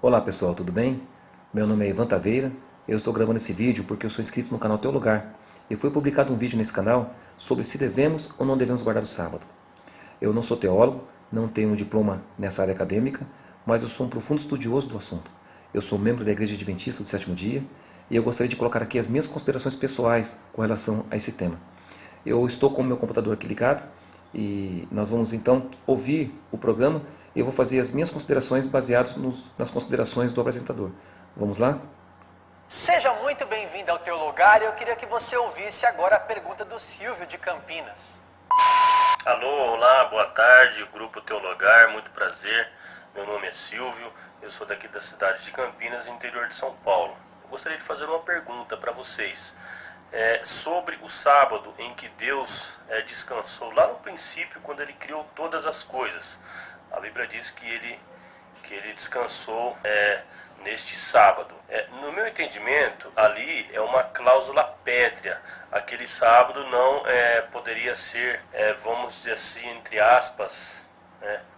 Olá pessoal, tudo bem? Meu nome é Ivan Taveira, eu estou gravando esse vídeo porque eu sou inscrito no canal Teu Lugar e foi publicado um vídeo nesse canal sobre se devemos ou não devemos guardar o sábado. Eu não sou teólogo, não tenho um diploma nessa área acadêmica, mas eu sou um profundo estudioso do assunto. Eu sou membro da Igreja Adventista do Sétimo Dia e eu gostaria de colocar aqui as minhas considerações pessoais com relação a esse tema. Eu estou com o meu computador aqui ligado e nós vamos então ouvir o programa e eu vou fazer as minhas considerações baseadas nas considerações do apresentador. Vamos lá? Seja muito bem-vindo ao Teu Lugar e eu queria que você ouvisse agora a pergunta do Silvio de Campinas. Alô, olá, boa tarde, Grupo Teu Lugar, muito prazer. Meu nome é Silvio, eu sou daqui da cidade de Campinas, interior de São Paulo. Eu gostaria de fazer uma pergunta para vocês sobre o sábado em que Deus descansou lá no princípio, quando Ele criou todas as coisas. A Bíblia diz que Ele descansou neste sábado. No meu entendimento, ali é uma cláusula pétrea. Aquele sábado não poderia ser, vamos dizer assim, entre aspas,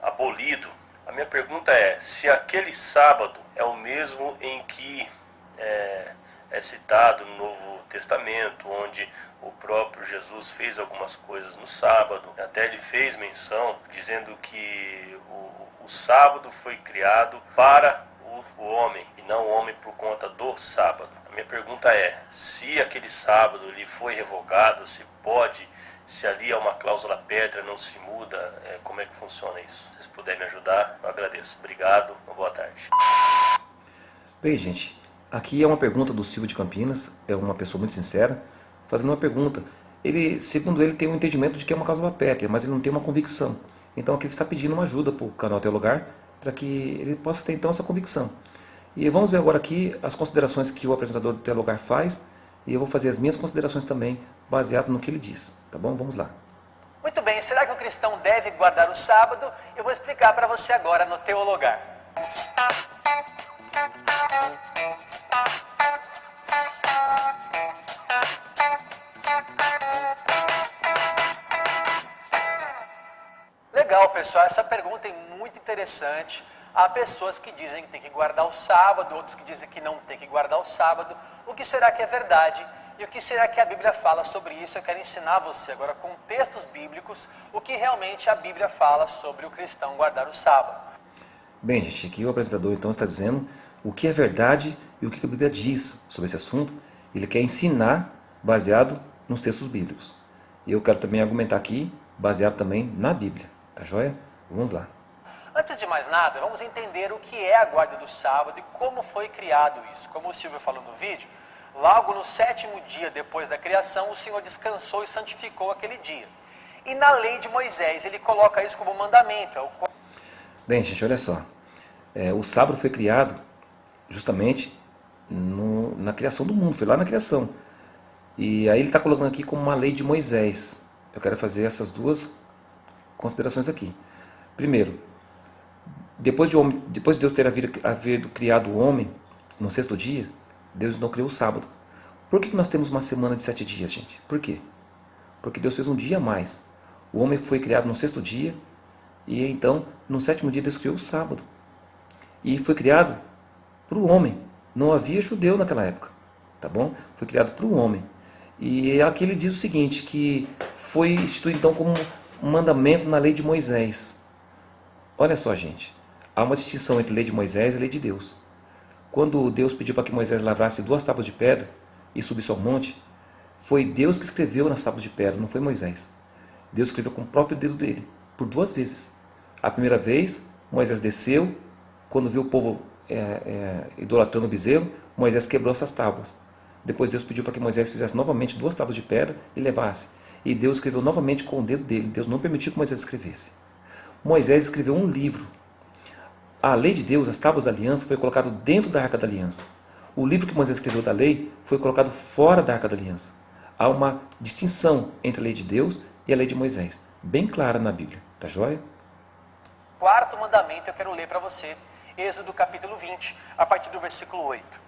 abolido. A minha pergunta é, se aquele sábado é o mesmo em que é citado no Novo Testamento, onde o próprio Jesus fez algumas coisas no sábado, até ele fez menção, dizendo que o sábado foi criado para o homem, e não o homem por conta do sábado. A minha pergunta é, se aquele sábado ele foi revogado, se ali é uma cláusula pétrea, não se muda, como é que funciona isso? Se vocês puderem me ajudar, eu agradeço. Obrigado, uma boa tarde. Bem, gente, aqui é uma pergunta do Silvio de Campinas, é uma pessoa muito sincera, fazendo uma pergunta. Ele, segundo ele, tem um entendimento de que é uma cláusula pétrea, mas ele não tem uma convicção. Então aqui ele está pedindo uma ajuda para o canal Teu Lugar, para que ele possa ter então essa convicção. E vamos ver agora aqui as considerações que o apresentador do Teu Lugar faz, e eu vou fazer as minhas considerações também, baseado no que ele diz, tá bom? Vamos lá. Muito bem, será que o cristão deve guardar o sábado? Eu vou explicar para você agora no Teu Lugar. Legal, pessoal, essa pergunta é muito interessante. Há pessoas que dizem que tem que guardar o sábado, outros que dizem que não tem que guardar o sábado. O que será que é verdade? E o que será que a Bíblia fala sobre isso? Eu quero ensinar você agora com textos bíblicos o que realmente a Bíblia fala sobre o cristão guardar o sábado. Bem, gente, aqui o apresentador então está dizendo o que é verdade e o que a Bíblia diz sobre esse assunto. Ele quer ensinar baseado nos textos bíblicos. E eu quero também argumentar aqui, baseado também na Bíblia. Tá joia? Vamos lá. Antes de mais nada, vamos entender o que é a guarda do sábado e como foi criado isso. Como o Silvio falou no vídeo, logo no sétimo dia depois da criação, o Senhor descansou e santificou aquele dia. E na lei de Moisés, ele coloca isso como mandamento. Bem, gente, olha só. O sábado foi criado justamente na criação do mundo, foi lá na criação. E aí ele está colocando aqui como uma lei de Moisés. Eu quero fazer essas duas considerações aqui. Primeiro, depois de Deus ter havido criado o homem no sexto dia, Deus não criou o sábado. Por que nós temos uma semana de 7 dias, gente? Por quê? Porque Deus fez um dia a mais. O homem foi criado no sexto dia e então no sétimo dia Deus criou o sábado. E foi criado para o homem. Não havia judeu naquela época, tá bom? Foi criado para o homem. E aqui ele diz o seguinte, que foi instituído então como um mandamento na lei de Moisés. Olha só, gente, há uma distinção entre a lei de Moisés e a lei de Deus. Quando Deus pediu para que Moisés lavrasse 2 tábuas de pedra e subisse ao monte, foi Deus que escreveu nas tábuas de pedra, não foi Moisés. Deus escreveu com o próprio dedo dele, por 2 vezes. A primeira vez, Moisés desceu, quando viu o povo idolatrando o bezerro, Moisés quebrou essas tábuas. Depois Deus pediu para que Moisés fizesse novamente 2 tábuas de pedra e levasse. E Deus escreveu novamente com o dedo dele. Deus não permitiu que Moisés escrevesse. Moisés escreveu um livro. A lei de Deus, as tábuas da aliança, foi colocado dentro da arca da aliança. O livro que Moisés escreveu da lei foi colocado fora da arca da aliança. Há uma distinção entre a lei de Deus e a lei de Moisés, bem clara na Bíblia. Tá joia? Quarto mandamento eu quero ler para você, Êxodo capítulo 20, a partir do versículo 8.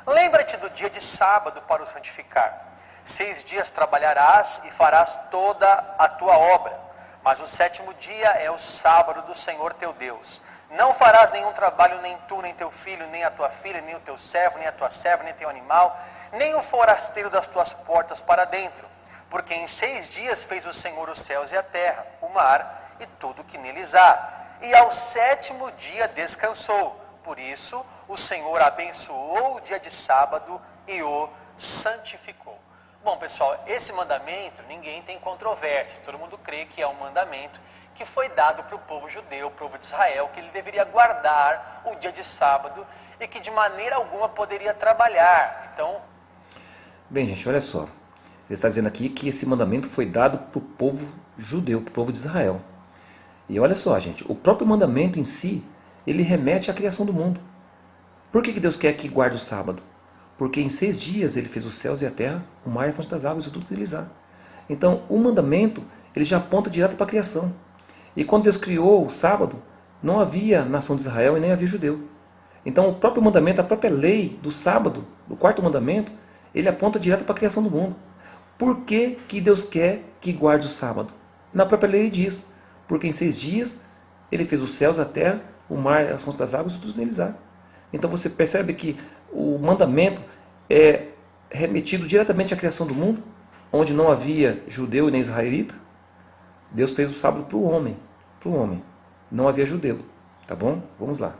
Lembra-te do dia de sábado para o santificar. 6 dias trabalharás e farás toda a tua obra. Mas o sétimo dia é o sábado do Senhor teu Deus. Não farás nenhum trabalho, nem tu, nem teu filho, nem a tua filha, nem o teu servo, nem a tua serva, nem teu animal, nem o forasteiro das tuas portas para dentro. Porque em 6 dias fez o Senhor os céus e a terra, o mar e tudo que neles há. E ao sétimo dia descansou. Por isso o Senhor abençoou o dia de sábado e o santificou. Bom, pessoal, esse mandamento ninguém tem controvérsia. Todo mundo crê que é um mandamento que foi dado para o povo judeu, o povo de Israel, que ele deveria guardar o dia de sábado e que de maneira alguma poderia trabalhar. Então, Bem, gente, olha só. Ele está dizendo aqui que esse mandamento foi dado para o povo judeu, para o povo de Israel. E olha só, gente, o próprio mandamento em si, ele remete à criação do mundo. Por que Deus quer que guarde o sábado? Porque em 6 dias ele fez os céus e a terra, o mar e a fonte das águas e tudo que neles há. Então, o mandamento, ele já aponta direto para a criação. E quando Deus criou o sábado, não havia nação de Israel e nem havia judeu. Então, o próprio mandamento, a própria lei do sábado, do quarto mandamento, ele aponta direto para a criação do mundo. Por que Deus quer que guarde o sábado? Na própria lei ele diz, porque em 6 dias ele fez os céus, a terra, o mar, as fontes das águas e tudo que neles há. Então você percebe que o mandamento é remetido diretamente à criação do mundo, onde não havia judeu e nem israelita. Deus fez o sábado para o homem, não havia judeu, tá bom? Vamos lá.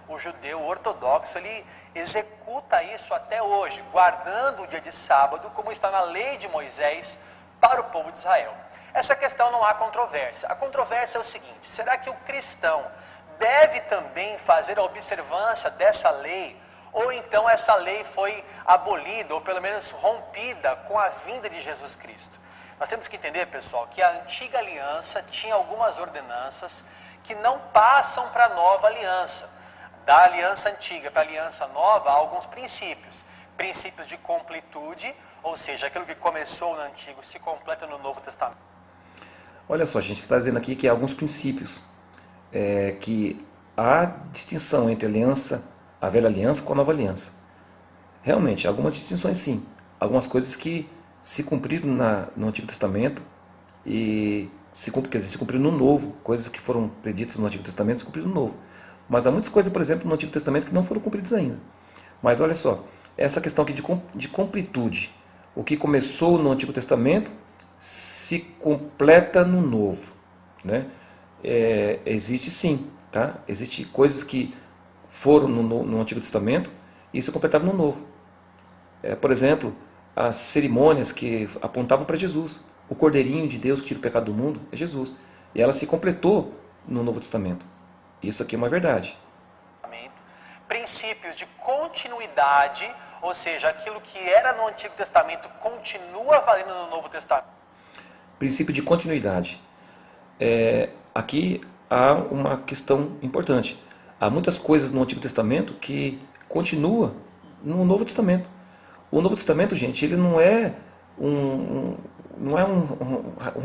o judeu ortodoxo, ele executa isso até hoje, guardando o dia de sábado, como está na lei de Moisés, para o povo de Israel. Essa questão não há controvérsia. A controvérsia é o seguinte: será que o cristão deve também fazer a observância dessa lei? Ou então essa lei foi abolida, ou pelo menos rompida com a vinda de Jesus Cristo? Nós temos que entender, pessoal, que a antiga aliança tinha algumas ordenanças que não passam para a nova aliança. Da aliança antiga para a aliança nova há alguns princípios. Princípios de completude, ou seja, aquilo que começou no Antigo se completa no Novo Testamento. Olha só, a gente está dizendo aqui que há alguns princípios, que há distinção entre a velha aliança com a nova aliança. Realmente, algumas distinções sim. Algumas coisas que se cumpriram no Antigo Testamento e se cumpriram no Novo. Coisas que foram preditas no Antigo Testamento se cumpriram no Novo. Mas há muitas coisas, por exemplo, no Antigo Testamento que não foram cumpridas ainda. Mas olha só, essa questão aqui de completude. O que começou no Antigo Testamento se completa no Novo, né? Existe sim, tá? Existem coisas que foram no Antigo Testamento e se completaram no Novo. Por exemplo, as cerimônias que apontavam para Jesus. O Cordeirinho de Deus que tira o pecado do mundo é Jesus. E ela se completou no Novo Testamento. Isso aqui é uma verdade. Princípios de continuidade, ou seja, aquilo que era no Antigo Testamento continua valendo no Novo Testamento. Princípio de continuidade. Aqui há uma questão importante. Há muitas coisas no Antigo Testamento que continuam no Novo Testamento. O Novo Testamento, gente, ele não é um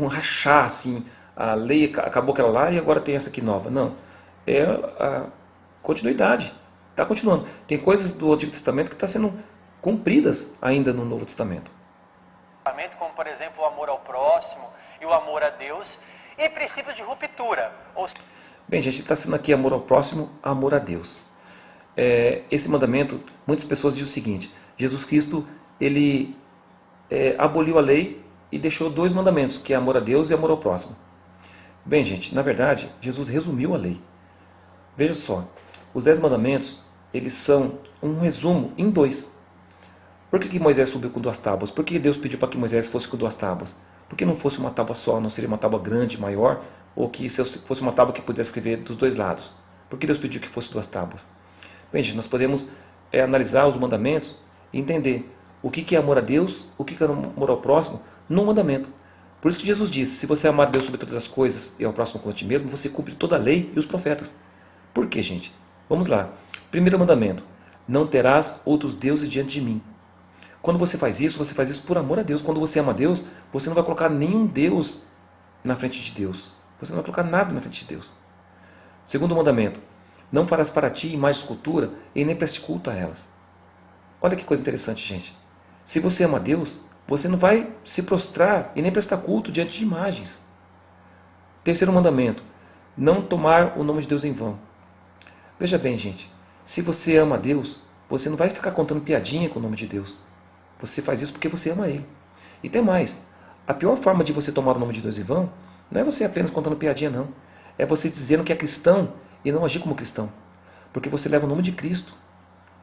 rachar assim. A lei acabou aquela lá e agora tem essa aqui nova. Não. É a continuidade. Está continuando. Tem coisas do Antigo Testamento que estão sendo cumpridas ainda no Novo Testamento. Como, por exemplo, o amor ao próximo e o amor a Deus. E princípios de ruptura. Bem, gente, está sendo aqui amor ao próximo, amor a Deus. Esse mandamento, muitas pessoas dizem o seguinte: Jesus Cristo, ele aboliu a lei e deixou 2 mandamentos, que é amor a Deus e amor ao próximo. Bem, gente, na verdade, Jesus resumiu a lei. Veja só, os 10 mandamentos, eles são um resumo em 2. Por que Moisés subiu com 2 tábuas? Por que Deus pediu para que Moisés fosse com 2 tábuas? Por que não fosse uma tábua só, não seria uma tábua grande, maior, ou que fosse uma tábua que pudesse escrever dos 2 lados? Por que Deus pediu que fosse 2 tábuas? Bem, gente, nós podemos analisar os mandamentos e entender o que é amor a Deus, o que é amor ao próximo no mandamento. Por isso que Jesus disse: se você amar a Deus sobre todas as coisas e ao próximo como a ti mesmo, você cumpre toda a lei e os profetas. Por quê, gente? Vamos lá. Primeiro mandamento: não terás outros deuses diante de mim. Quando você faz isso por amor a Deus. Quando você ama a Deus, você não vai colocar nenhum Deus na frente de Deus. Você não vai colocar nada na frente de Deus. Segundo mandamento: não farás para ti imagem de escultura e nem preste culto a elas. Olha que coisa interessante, gente. Se você ama a Deus, você não vai se prostrar e nem prestar culto diante de imagens. Terceiro mandamento, não tomar o nome de Deus em vão. Veja bem, gente, se você ama a Deus, você não vai ficar contando piadinha com o nome de Deus. Você faz isso porque você ama Ele. E tem mais, a pior forma de você tomar o nome de Deus em vão não é você apenas contando piadinha, não. É você dizendo que é cristão e não agir como cristão. Porque você leva o nome de Cristo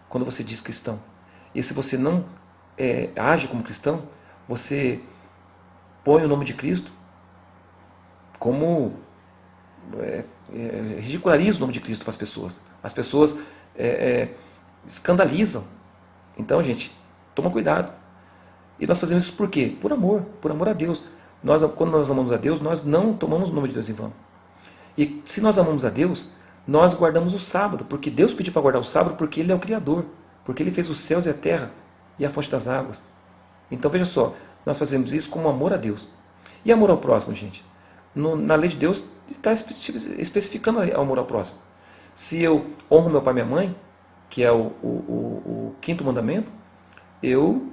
quando você diz cristão. E se você não age como cristão, você põe o nome de Cristo como ridiculariza o nome de Cristo para as pessoas. As pessoas escandalizam. Então, gente, toma cuidado. E nós fazemos isso por quê? Por amor a Deus. Quando nós amamos a Deus, nós não tomamos o nome de Deus em vão. E se nós amamos a Deus, nós guardamos o sábado, porque Deus pediu para guardar o sábado porque Ele é o Criador, porque Ele fez os céus e a terra e a fonte das águas. Então veja só, nós fazemos isso com amor a Deus. E amor ao próximo, gente? Na lei de Deus está especificando o amor ao próximo. Se eu honro meu pai e minha mãe, que é o quinto mandamento, eu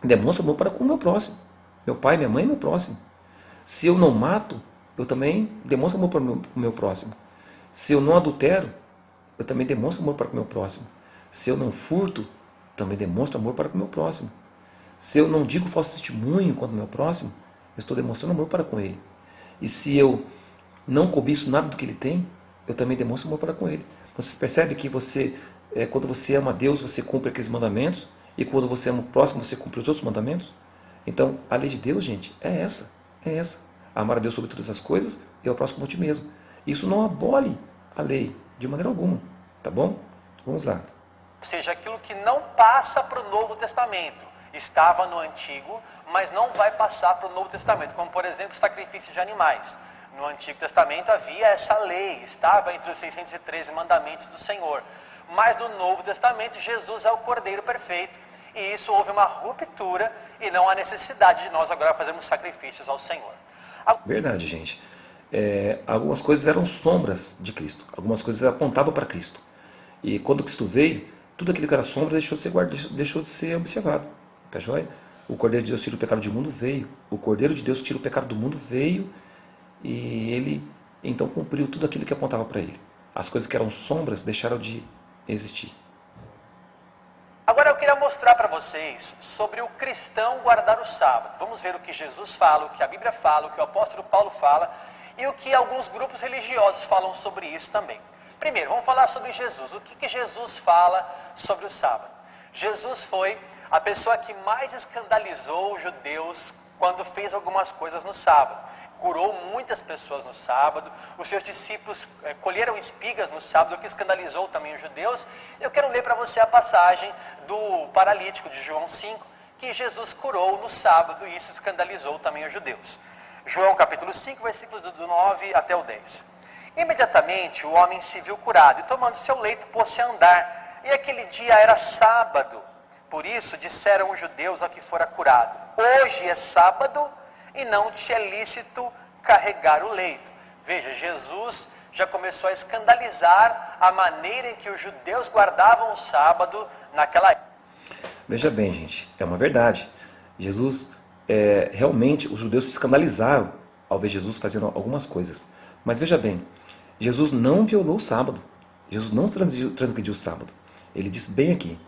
demonstro amor para com o meu próximo. Meu pai, minha mãe e meu próximo. Se eu não mato, eu também demonstro amor para o meu próximo. Se eu não adultero, eu também demonstro amor para com o meu próximo. Se eu não furto, também demonstro amor para com o meu próximo. Se eu não digo falso testemunho contra o meu próximo, eu estou demonstrando amor para com ele. E se eu não cobiço nada do que ele tem, eu também demonstro amor para com ele. Vocês percebem que quando você ama a Deus, você cumpre aqueles mandamentos, e quando você ama o próximo, você cumpre os outros mandamentos? Então, a lei de Deus, gente, é essa. Amar a Deus sobre todas as coisas e ao próximo como a ti mesmo. Isso não abole a lei, de maneira alguma. Tá bom? Vamos lá. Ou seja, aquilo que não passa para o Novo Testamento. Estava no Antigo, mas não vai passar para o Novo Testamento. Como, por exemplo, o sacrifício de animais. No Antigo Testamento havia essa lei, estava entre os 613 mandamentos do Senhor. Mas no Novo Testamento, Jesus é o Cordeiro perfeito. E isso houve uma ruptura e não há necessidade de nós agora fazermos sacrifícios ao Senhor. Verdade, gente. Algumas coisas eram sombras de Cristo. Algumas coisas apontavam para Cristo. E quando Cristo veio, tudo aquilo que era sombra deixou de ser observado. Tá joia? O Cordeiro de Deus tira o pecado do mundo, veio. O Cordeiro de Deus tira o pecado do mundo, veio. E ele então cumpriu tudo aquilo que apontava para ele. As coisas que eram sombras deixaram de existir. Agora eu queria mostrar para vocês sobre o cristão guardar o sábado. Vamos ver o que Jesus fala, o que a Bíblia fala, o que o apóstolo Paulo fala e o que alguns grupos religiosos falam sobre isso também. Primeiro, vamos falar sobre Jesus. O que Jesus fala sobre o sábado? Jesus foi a pessoa que mais escandalizou os judeus quando fez algumas coisas no sábado. Curou muitas pessoas no sábado, os seus discípulos colheram espigas no sábado, o que escandalizou também os judeus. Eu quero ler para você a passagem do paralítico de João 5, que Jesus curou no sábado e isso escandalizou também os judeus. João capítulo 5, versículos do 9 até o 10. Imediatamente o homem se viu curado e tomando seu leito pôs-se a andar, e aquele dia era sábado. Por isso disseram os judeus ao que fora curado: hoje é sábado e não te é lícito carregar o leito. Veja, Jesus já começou a escandalizar a maneira em que os judeus guardavam o sábado naquela época. Veja bem, gente, é uma verdade. Jesus, realmente, os judeus se escandalizaram ao ver Jesus fazendo algumas coisas. Mas veja bem, Jesus não violou o sábado. Jesus não transgrediu o sábado. Ele disse bem aqui,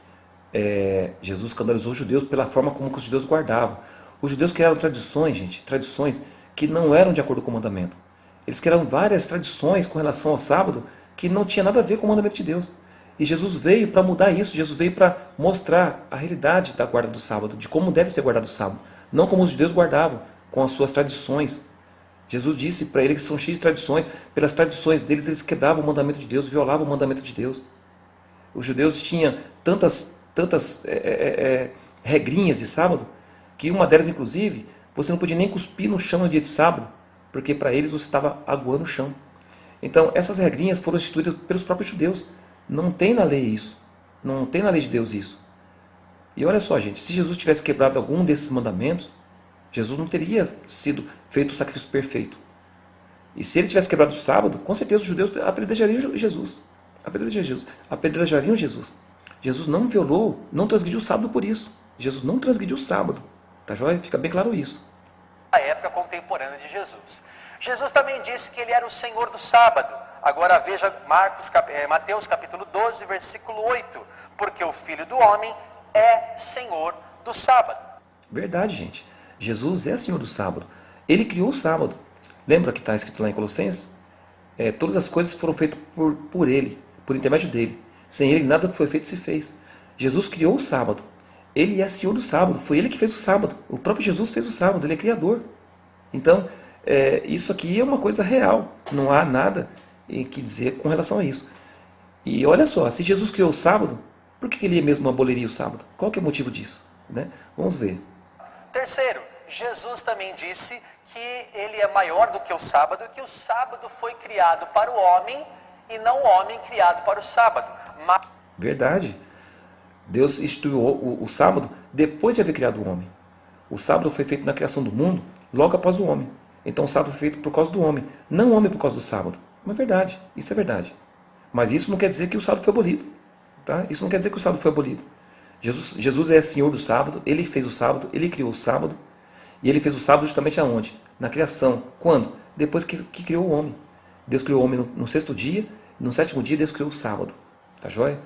Jesus escandalizou os judeus pela forma como os judeus guardavam. Os judeus criaram tradições, gente, tradições que não eram de acordo com o mandamento. Eles criaram várias tradições com relação ao sábado que não tinha nada a ver com o mandamento de Deus. E Jesus veio para mudar isso, Jesus veio para mostrar a realidade da guarda do sábado, de como deve ser guardado o sábado. Não como os judeus guardavam, com as suas tradições. Jesus disse para eles que são cheios de tradições, pelas tradições deles eles quebravam o mandamento de Deus, violavam o mandamento de Deus. Os judeus tinham tantas regrinhas de sábado, que uma delas, inclusive, você não podia nem cuspir no chão no dia de sábado, porque para eles você estava aguando o chão. Então, essas regrinhas foram instituídas pelos próprios judeus. Não tem na lei isso. Não tem na lei de Deus isso. E olha só, gente, se Jesus tivesse quebrado algum desses mandamentos, Jesus não teria sido feito o sacrifício perfeito. E se ele tivesse quebrado o sábado, com certeza os judeus apedrejariam Jesus. Apedrejariam Jesus. Jesus não violou, não transgrediu o sábado por isso. Jesus não transgrediu o sábado. Tá joia? Fica bem claro isso. Na época, como contemporânea de Jesus. Jesus também disse que ele era o Senhor do sábado. Agora veja Mateus capítulo 12, versículo 8. Porque o Filho do Homem é Senhor do sábado. Verdade, gente. Jesus é Senhor do sábado. Ele criou o sábado. Lembra que está escrito lá em Colossenses? Todas as coisas foram feitas por Ele, por intermédio dEle. Sem Ele, nada que foi feito se fez. Jesus criou o sábado. Ele é Senhor do sábado. Foi Ele que fez o sábado. O próprio Jesus fez o sábado. Ele é Criador. Então, isso aqui é uma coisa real. Não há nada que dizer com relação a isso. E olha só, se Jesus criou o sábado, por que Ele mesmo aboliria o sábado? Qual que é o motivo disso? Né? Vamos ver. Terceiro, Jesus também disse que ele é maior do que o sábado e que o sábado foi criado para o homem e não o homem criado para o sábado. Verdade. Deus instituiu o sábado depois de haver criado o homem. O sábado foi feito na criação do mundo logo após o homem. Então o sábado foi feito por causa do homem, não o homem por causa do sábado. Mas é verdade, isso é verdade. Mas isso não quer dizer que o sábado foi abolido. Tá? Isso não quer dizer que o sábado foi abolido. Jesus é Senhor do sábado, Ele fez o sábado, Ele criou o sábado. E Ele fez o sábado justamente aonde? Na criação. Quando? Depois que criou o homem. Deus criou o homem no sexto dia, no sétimo dia Deus criou o sábado. Tá joia?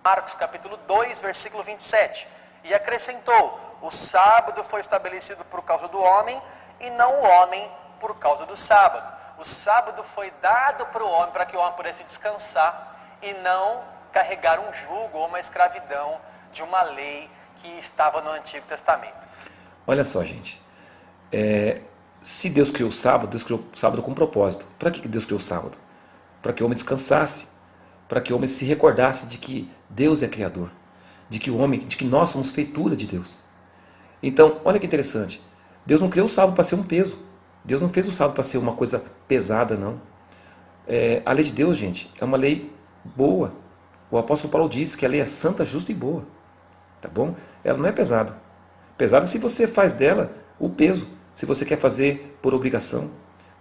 Marcos capítulo 2, versículo 27. E acrescentou, o sábado foi estabelecido por causa do homem e não o homem por causa do sábado. O sábado foi dado para o homem, para que o homem pudesse descansar e não carregar um jugo ou uma escravidão de uma lei que estava no Antigo Testamento. Olha só, gente. Se Deus criou o sábado com propósito. Para que Deus criou o sábado? Para que o homem descansasse, para que o homem se recordasse de que Deus é Criador, de que nós somos feitura de Deus. Então, olha que interessante. Deus não criou o sábado para ser um peso. Deus não fez o sábado para ser uma coisa pesada, não. A lei de Deus, gente, é uma lei boa. O apóstolo Paulo diz que a lei é santa, justa e boa. Tá bom? Ela não é pesada. Pesada se você faz dela o peso, se você quer fazer por obrigação.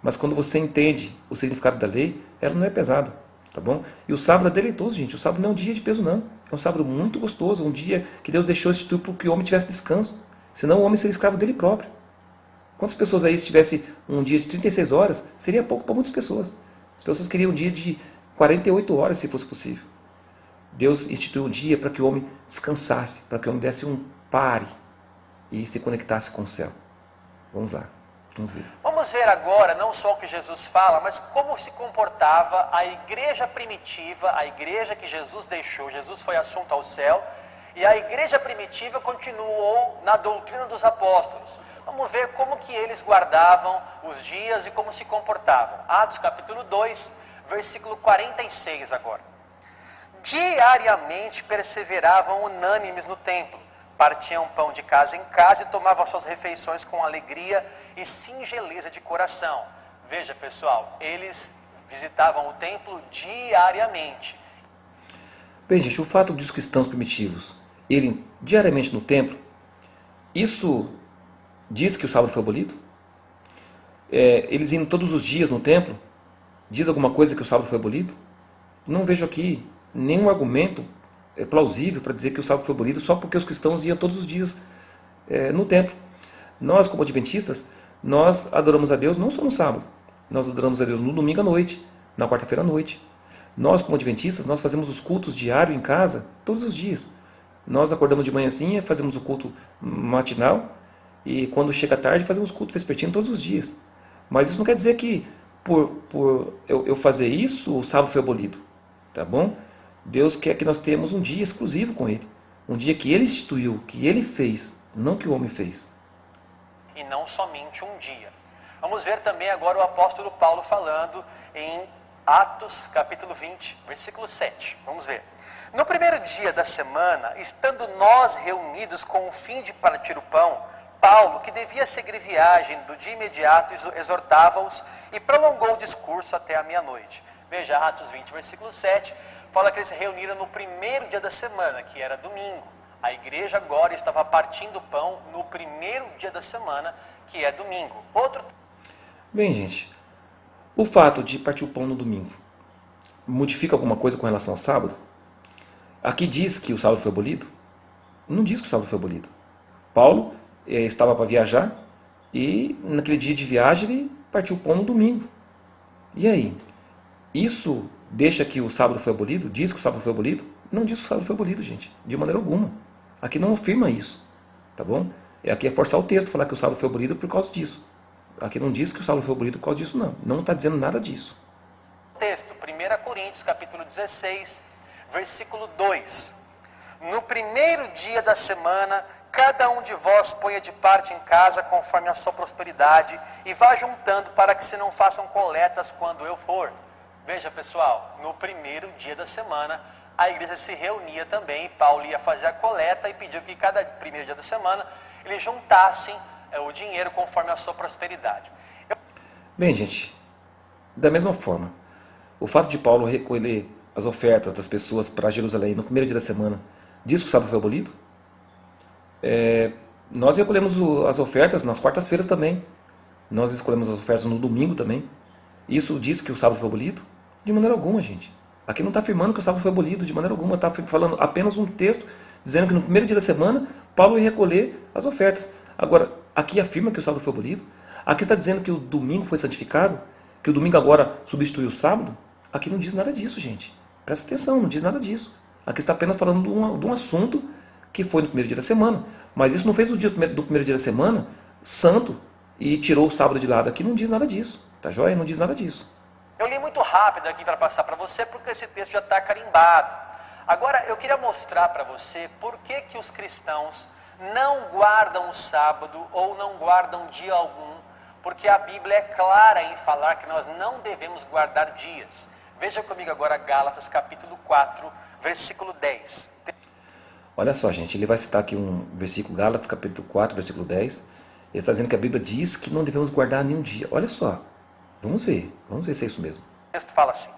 Mas quando você entende o significado da lei, ela não é pesada. Tá bom? E o sábado é deleitoso, gente. O sábado não é um dia de peso, não. É um sábado muito gostoso, um dia que Deus deixou instituir para que o homem tivesse descanso. Senão o homem seria escravo dele próprio. Quantas pessoas aí, se tivesse um dia de 36 horas, seria pouco para muitas pessoas. As pessoas queriam um dia de 48 horas, se fosse possível. Deus instituiu um dia para que o homem descansasse, para que o homem desse um pare e se conectasse com o céu. Vamos lá, vamos ver. Vamos ver agora não só o que Jesus fala, mas como se comportava a igreja primitiva, a igreja que Jesus deixou. Jesus foi assunto ao céu e a igreja primitiva continuou na doutrina dos apóstolos. Vamos ver como que eles guardavam os dias e como se comportavam. Atos capítulo 2, versículo 46 agora. Diariamente perseveravam unânimes no templo, partiam pão de casa em casa e tomavam suas refeições com alegria e singeleza de coração. Veja, pessoal, eles visitavam o templo diariamente. Bem, gente, o fato dos cristãos primitivos irem diariamente no templo, isso diz que o sábado foi abolido? Eles indo todos os dias no templo, diz alguma coisa que o sábado foi abolido? Não vejo aqui nenhum argumento plausível para dizer que o sábado foi abolido só porque os cristãos iam todos os dias no templo. Nós, como adventistas, nós adoramos a Deus não só no sábado, nós adoramos a Deus no domingo à noite, na quarta-feira à noite. Nós, como adventistas, nós fazemos os cultos diários em casa todos os dias. Nós acordamos de manhãzinha, fazemos o culto matinal e quando chega a tarde fazemos o culto vespertino todos os dias. Mas isso não quer dizer que por eu fazer isso o sábado foi abolido, tá bom? Deus quer que nós tenhamos um dia exclusivo com Ele. Um dia que Ele instituiu, que Ele fez, não que o homem fez. E não somente um dia. Vamos ver também agora o apóstolo Paulo falando em Atos capítulo 20, versículo 7. Vamos ver. No primeiro dia da semana, estando nós reunidos com o fim de partir o pão, Paulo, que devia seguir viagem do dia imediato, exortava-os e prolongou o discurso até a meia-noite. Veja, Atos 20, versículo 7, fala que eles se reuniram no primeiro dia da semana, que era domingo. A igreja agora estava partindo o pão no primeiro dia da semana, que é domingo. Bem, gente, o fato de partir o pão no domingo modifica alguma coisa com relação ao sábado? Aqui diz que o sábado foi abolido? Não diz que o sábado foi abolido. Paulo estava para viajar e naquele dia de viagem ele partiu o pão no domingo. E aí? Isso deixa que o sábado foi abolido? Diz que o sábado foi abolido? Não diz que o sábado foi abolido, gente, de maneira alguma. Aqui não afirma isso, tá bom? Aqui é forçar o texto, falar que o sábado foi abolido por causa disso. Aqui não diz que o sábado foi abolido por causa disso, não. Não está dizendo nada disso. Texto, 1 Coríntios, capítulo 16, versículo 2. No primeiro dia da semana, cada um de vós ponha de parte em casa conforme a sua prosperidade e vá juntando para que se não façam coletas quando eu for. Veja, pessoal, no primeiro dia da semana, a igreja se reunia também e Paulo ia fazer a coleta e pediu que cada primeiro dia da semana eles juntassem o dinheiro conforme a sua prosperidade. Bem, gente, da mesma forma, o fato de Paulo recolher as ofertas das pessoas para Jerusalém no primeiro dia da semana, diz que o sábado foi abolido? Nós recolhemos as ofertas nas quartas-feiras também. Nós escolhemos as ofertas no domingo também. Isso diz que o sábado foi abolido? De maneira alguma, gente. Aqui não está afirmando que o sábado foi abolido, de maneira alguma. Está falando apenas um texto dizendo que no primeiro dia da semana Paulo ia recolher as ofertas. Agora, aqui afirma que o sábado foi abolido? Aqui está dizendo que o domingo foi santificado? Que o domingo agora substituiu o sábado? Aqui não diz nada disso, gente. Presta atenção, não diz nada disso. Aqui está apenas falando de um assunto que foi no primeiro dia da semana. Mas isso não fez do primeiro dia da semana santo e tirou o sábado de lado. Aqui não diz nada disso. Tá joia? Não diz nada disso. Eu li muito rápido aqui para passar para você porque esse texto já está carimbado. Agora eu queria mostrar para você por que os cristãos não guardam o sábado ou não guardam dia algum, porque a Bíblia é clara em falar que nós não devemos guardar dias. Veja comigo agora Gálatas capítulo 4, versículo 10. Olha só, gente, ele vai citar aqui um versículo, Gálatas capítulo 4, versículo 10. Ele está dizendo que a Bíblia diz que não devemos guardar nenhum dia. Olha só, vamos ver se é isso mesmo. O texto fala assim: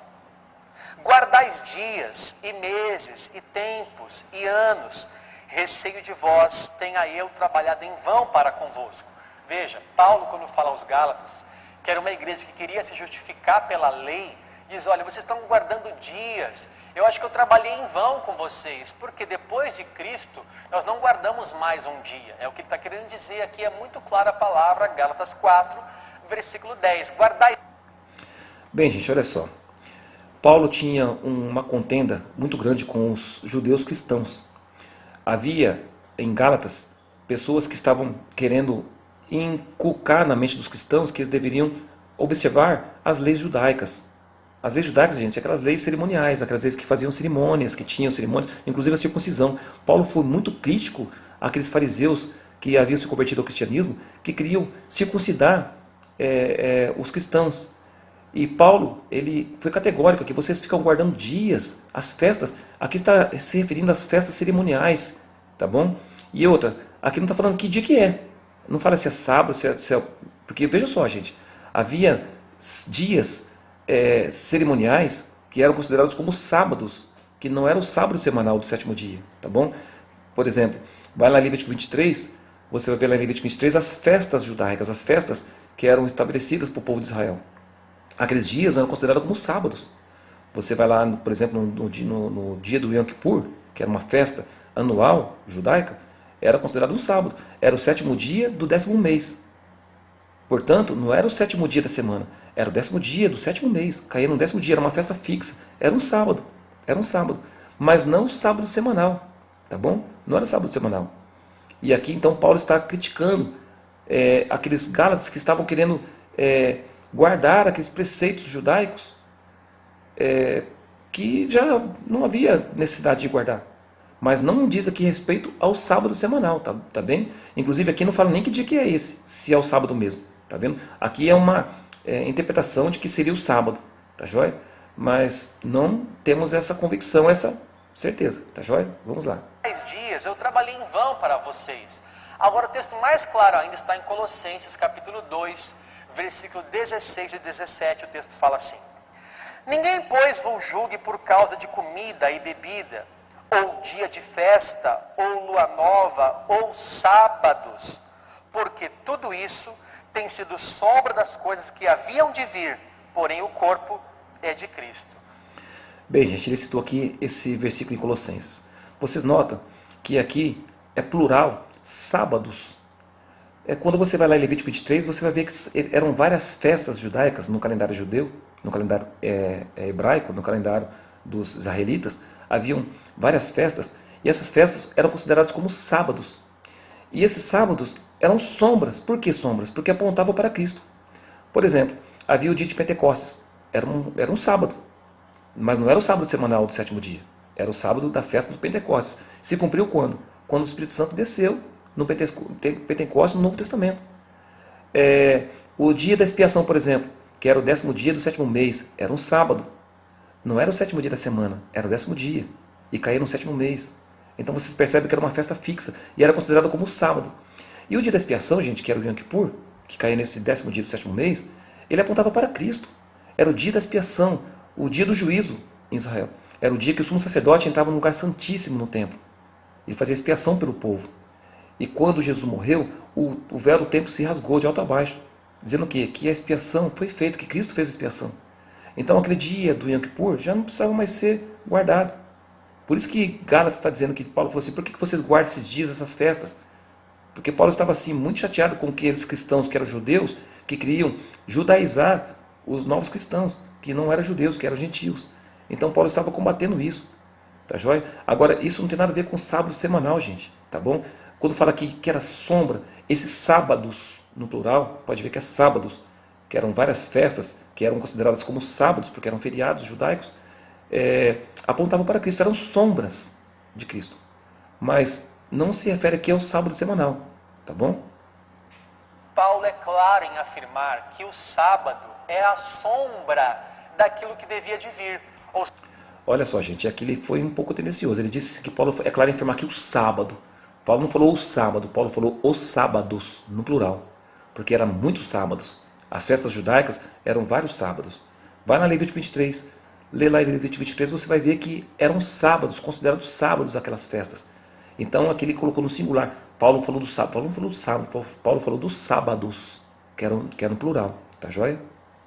guardais dias e meses e tempos e anos, receio de vós tenha eu trabalhado em vão para convosco. Veja, Paulo, quando fala aos Gálatas, que era uma igreja que queria se justificar pela lei, diz: olha, vocês estão guardando dias, eu acho que eu trabalhei em vão com vocês, porque depois de Cristo, nós não guardamos mais um dia. É o que ele está querendo dizer aqui, é muito clara a palavra, Gálatas 4, versículo 10. Guardai. Bem, gente, olha só. Paulo tinha uma contenda muito grande com os judeus cristãos. Havia em Gálatas pessoas que estavam querendo inculcar na mente dos cristãos que eles deveriam observar as leis judaicas. As leis judaicas, gente, aquelas leis cerimoniais, aquelas leis que faziam cerimônias, que tinham cerimônias, inclusive a circuncisão. Paulo foi muito crítico àqueles fariseus que haviam se convertido ao cristianismo, que queriam circuncidar os cristãos. E Paulo, ele foi categórico aqui: vocês ficam guardando dias, as festas. Aqui está se referindo às festas cerimoniais, tá bom? E outra, aqui não está falando que dia que é. Não fala se é sábado, se é... Porque veja só, gente, havia dias cerimoniais que eram considerados como sábados, que não era o sábado semanal do sétimo dia, tá bom? Por exemplo, vai lá em Levítico 23, você vai ver lá em Levítico 23 as festas judaicas, as festas que eram estabelecidas para o povo de Israel. Aqueles dias eram considerados como sábados. Você vai lá, por exemplo, no dia do Yom Kippur, que era uma festa anual judaica, era considerado um sábado. Era o sétimo dia do 10º mês. Portanto, não era o sétimo dia da semana, era o 10º dia do sétimo mês. Caía no 10º dia, era uma festa fixa. Era um sábado. Mas não o sábado semanal. Tá bom? Não era o sábado semanal. E aqui, então, Paulo está criticando aqueles gálatas que estavam querendo guardar aqueles preceitos judaicos que já não havia necessidade de guardar. Mas não diz aqui respeito ao sábado semanal, tá bem? Inclusive aqui não fala nem que dia que é esse, se é o sábado mesmo, tá vendo? Aqui é uma interpretação de que seria o sábado, tá joia? Mas não temos essa convicção, essa certeza, tá joia? Vamos lá. 10 dias eu trabalhei em vão para vocês. Agora o texto mais claro ainda está em Colossenses capítulo 2, versículo 16 e 17, o texto fala assim: ninguém, pois, vos julgue por causa de comida e bebida, ou dia de festa, ou lua nova, ou sábados, porque tudo isso tem sido sombra das coisas que haviam de vir, porém o corpo é de Cristo. Bem, gente, ele citou aqui esse versículo em Colossenses. Vocês notam que aqui é plural, sábados. Quando você vai lá em Levítico 23, você vai ver que eram várias festas judaicas no calendário judeu, no calendário hebraico, no calendário dos israelitas. Haviam várias festas e essas festas eram consideradas como sábados. E esses sábados eram sombras. Por que sombras? Porque apontavam para Cristo. Por exemplo, havia o dia de Pentecostes. Era um sábado, mas não era o sábado semanal do sétimo dia. Era o sábado da festa do Pentecostes. Se cumpriu quando? Quando o Espírito Santo desceu no Pentecostes no Novo Testamento. O dia da expiação, por exemplo, que era o 10º dia do sétimo mês, era um sábado. Não era o sétimo dia da semana, era o 10º dia. E caía no sétimo mês. Então vocês percebem que era uma festa fixa e era considerada como sábado. E o dia da expiação, gente, que era o Yom Kippur, que caía nesse 10º dia do sétimo mês, ele apontava para Cristo. Era o dia da expiação, o dia do juízo em Israel. Era o dia que o sumo sacerdote entrava no lugar santíssimo no templo. Ele fazia expiação pelo povo. E quando Jesus morreu, o véu do templo se rasgou de alto a baixo, dizendo o quê? Que a expiação foi feita, que Cristo fez a expiação. Então aquele dia do Yom Kippur já não precisava mais ser guardado. Por isso que Gálatas está dizendo que Paulo falou assim, por que vocês guardam esses dias, essas festas? Porque Paulo estava assim muito chateado com aqueles cristãos que eram judeus, que queriam judaizar os novos cristãos, que não eram judeus, que eram gentios. Então Paulo estava combatendo isso. Tá joia? Agora, isso não tem nada a ver com sábado semanal, gente. Tá bom? Quando fala aqui que era sombra, esses sábados, no plural, pode ver que é sábados, que eram várias festas, que eram consideradas como sábados, porque eram feriados judaicos, apontavam para Cristo, eram sombras de Cristo. Mas não se refere aqui ao sábado semanal, tá bom? Paulo é claro em afirmar que o sábado é a sombra daquilo que devia de vir. Olha só, gente, aqui ele foi um pouco tendencioso. Ele disse que Paulo é claro em afirmar que o sábado. Paulo não falou o sábado, Paulo falou os sábados, no plural, porque eram muitos sábados. As festas judaicas eram vários sábados. Vai na Levítico 23, lê lá em Levítico 23, você vai ver que eram sábados, considerados sábados aquelas festas. Então aqui ele colocou no singular. Paulo falou do sábado, Paulo não falou do sábado, Paulo falou dos sábados, que era no plural, tá joia?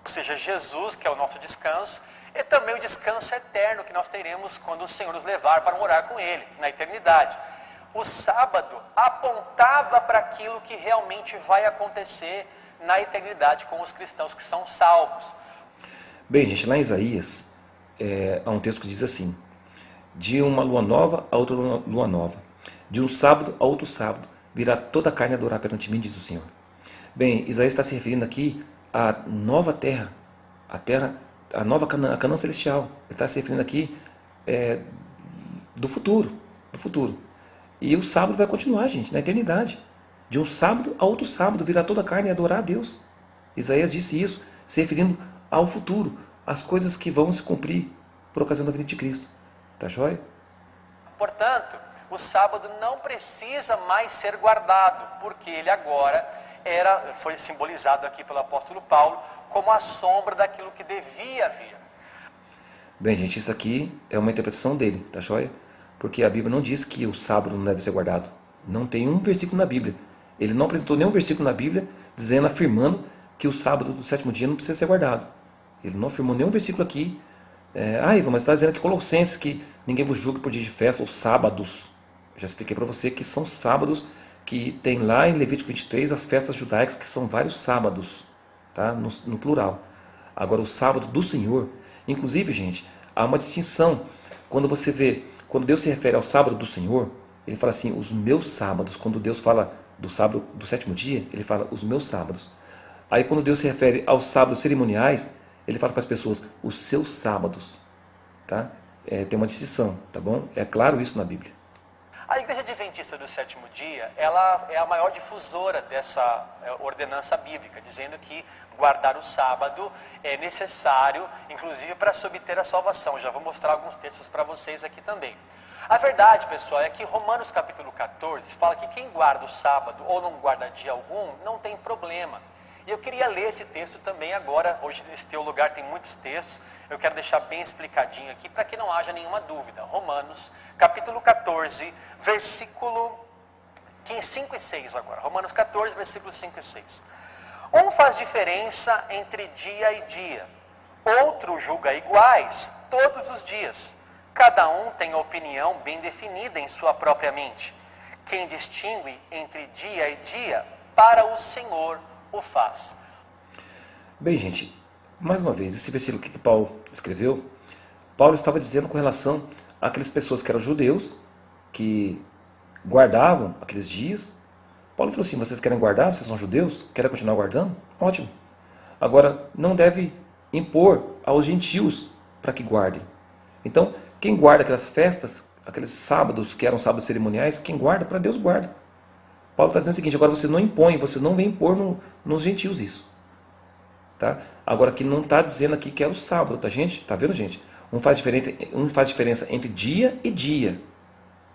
Ou seja, Jesus, que é o nosso descanso, e também o descanso eterno que nós teremos quando o Senhor nos levar para morar com Ele, na eternidade. O sábado apontava para aquilo que realmente vai acontecer na eternidade com os cristãos que são salvos. Bem, gente, lá em Isaías, há um texto que diz assim, de uma lua nova a outra lua nova, de um sábado a outro sábado, virá toda a carne adorar perante mim, diz o Senhor. Bem, Isaías está se referindo aqui à nova terra, a nova Canaã, a Canaã celestial. Ele está se referindo aqui do futuro. E o sábado vai continuar, gente, na eternidade. De um sábado a outro sábado, virá toda a carne e adorar a Deus. Isaías disse isso, se referindo ao futuro, às coisas que vão se cumprir por ocasião da vinda de Cristo. Tá joia? Portanto, o sábado não precisa mais ser guardado, porque ele agora foi simbolizado aqui pelo apóstolo Paulo como a sombra daquilo que devia vir. Bem, gente, isso aqui é uma interpretação dele, tá joia? Porque a Bíblia não diz que o sábado não deve ser guardado. Não tem um versículo na Bíblia. Ele não apresentou nenhum versículo na Bíblia afirmando que o sábado do sétimo dia não precisa ser guardado. Ele não afirmou nenhum versículo aqui. Ivan, mas está dizendo aqui Colossenses que ninguém vos julgue por dia de festa ou sábados. Já expliquei para você que são sábados que tem lá em Levítico 23 as festas judaicas, que são vários sábados, tá? No plural. Agora o sábado do Senhor, inclusive, gente, há uma distinção. Quando você vê, quando Deus se refere ao sábado do Senhor, ele fala assim, os meus sábados. Quando Deus fala do sábado do sétimo dia, ele fala os meus sábados. Aí quando Deus se refere aos sábados cerimoniais, ele fala para as pessoas, os seus sábados. Tá? Tem uma distinção, tá bom? É claro isso na Bíblia. A Igreja Adventista do Sétimo Dia, ela é a maior difusora dessa ordenança bíblica, dizendo que guardar o sábado é necessário, inclusive para se obter a salvação. Já vou mostrar alguns textos para vocês aqui também. A verdade, pessoal, é que Romanos capítulo 14 fala que quem guarda o sábado ou não guarda dia algum, não tem problema. E eu queria ler esse texto também agora. Hoje nesse teu lugar tem muitos textos, eu quero deixar bem explicadinho aqui para que não haja nenhuma dúvida. Romanos, capítulo 14, versículo 5 e 6 agora. Romanos 14, versículos 5 e 6. Um faz diferença entre dia e dia, outro julga iguais todos os dias. Cada um tem opinião bem definida em sua própria mente. Quem distingue entre dia e dia, para o Senhor o faz. Bem, gente, mais uma vez, esse versículo que Paulo escreveu, Paulo estava dizendo com relação àquelas pessoas que eram judeus, que guardavam aqueles dias. Paulo falou assim: vocês querem guardar? Vocês são judeus? Querem continuar guardando? Ótimo. Agora, não deve impor aos gentios para que guardem. Então, quem guarda aquelas festas, aqueles sábados que eram sábados cerimoniais, quem guarda, para Deus guarda. Paulo está dizendo o seguinte: agora vocês não impõem, vocês não vêm impor nos gentios isso. Tá? Agora, que não está dizendo aqui que é o sábado, tá, gente? Tá vendo, gente? Um faz diferença entre dia e dia.